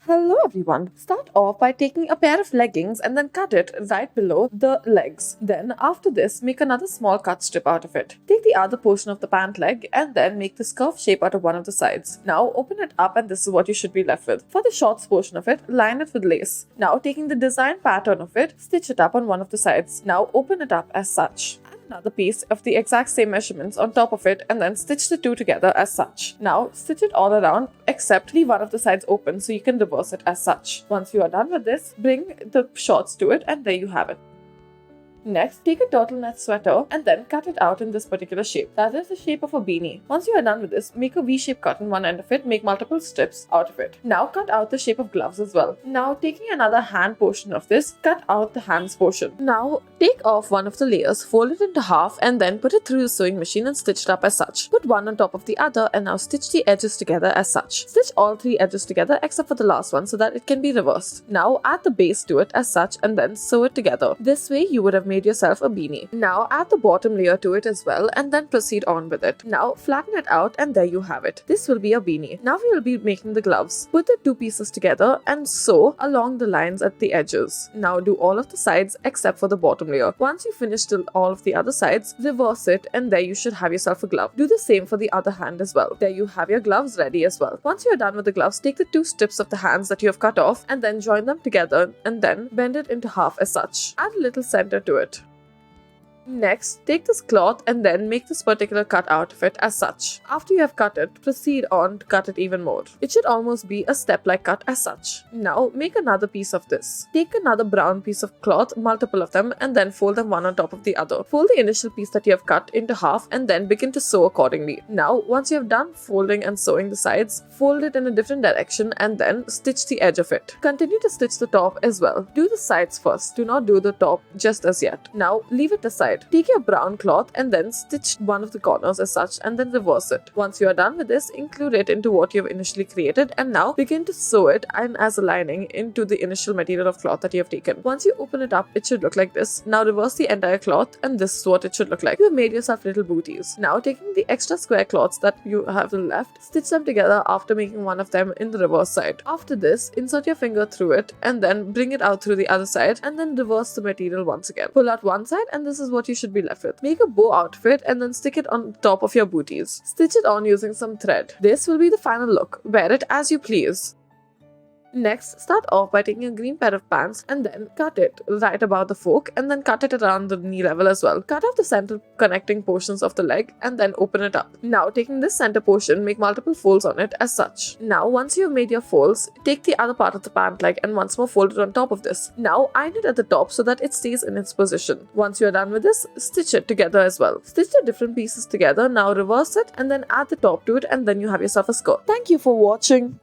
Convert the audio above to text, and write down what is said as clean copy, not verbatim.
Hello everyone. Start off by taking a pair of leggings and then cut it right below the legs. Then after this, make another small cut strip out of it. Take the other portion of the pant leg and then make this curved shape out of one of the sides. Now open it up and this is what you should be left with. For the shorts portion of it, line it with lace. Now taking the design pattern of it, stitch it up on one of the sides. Now open it up as such. Another piece of the exact same measurements on top of it and then stitch the two together as such. Now stitch it all around except leave one of the sides open so you can reverse it as such. Once you are done with this, bring the shorts to it and there you have it. Next, take a turtleneck sweater and then cut it out in this particular shape. That is the shape of a beanie. Once you are done with this, make a V-shape cut in one end of it, make multiple strips out of it. Now cut out the shape of gloves as well. Now taking another hand portion of this, cut out the hands portion. Now take off one of the layers, fold it into half and then put it through the sewing machine and stitch it up as such. Put one on top of the other and now stitch the edges together as such. Stitch all three edges together except for the last one so that it can be reversed. Now add the base to it as such and then sew it together. This way you would have made yourself a beanie. Now add the bottom layer to it as well and then proceed on with it. Now flatten it out and there you have it. This will be a beanie. Now we will be making the gloves. Put the two pieces together and sew along the lines at the edges. Now do all of the sides except for the bottom layer. Once you finish all of the other sides, reverse it and there you should have yourself a glove. Do the same for the other hand as well. There you have your gloves ready as well. Once you are done with the gloves, take the two strips of the hands that you have cut off and then join them together and then bend it into half as such. Add a little center to it. Next, take this cloth and then make this particular cut out of it as such. After you have cut it, proceed on to cut it even more. It should almost be a step-like cut as such. Now, make another piece of this. Take another brown piece of cloth, multiple of them, and then fold them one on top of the other. Fold the initial piece that you have cut into half and then begin to sew accordingly. Now, once you have done folding and sewing the sides, fold it in a different direction and then stitch the edge of it. Continue to stitch the top as well. Do the sides first. Do not do the top just as yet. Now, leave it aside. Take your brown cloth and then stitch one of the corners as such and then reverse it. Once you are done with this, include it into what you have initially created and now begin to sew it and as a lining into the initial material of cloth that you have taken. Once you open it up, it should look like this. Now reverse the entire cloth and this is what it should look like. You have made yourself little booties. Now taking the extra square cloths that you have left, stitch them together after making one of them in the reverse side. After this, insert your finger through it and then bring it out through the other side and then reverse the material once again. Pull out one side and this is what you should be left with. Make a bow outfit and then stick it on top of your booties. Stitch it on using some thread. This will be the final look. Wear it as you please. Next, start off by taking a green pair of pants and then cut it right above the fork and then cut it around the knee level as well. Cut off the center connecting portions of the leg and then open it up. Now, taking this center portion, make multiple folds on it as such. Now, once you have made your folds, take the other part of the pant leg and once more fold it on top of this. Now, iron it at the top so that it stays in its position. Once you are done with this, stitch it together as well. Stitch the different pieces together, now reverse it and then add the top to it and then you have yourself a skirt. Thank you for watching.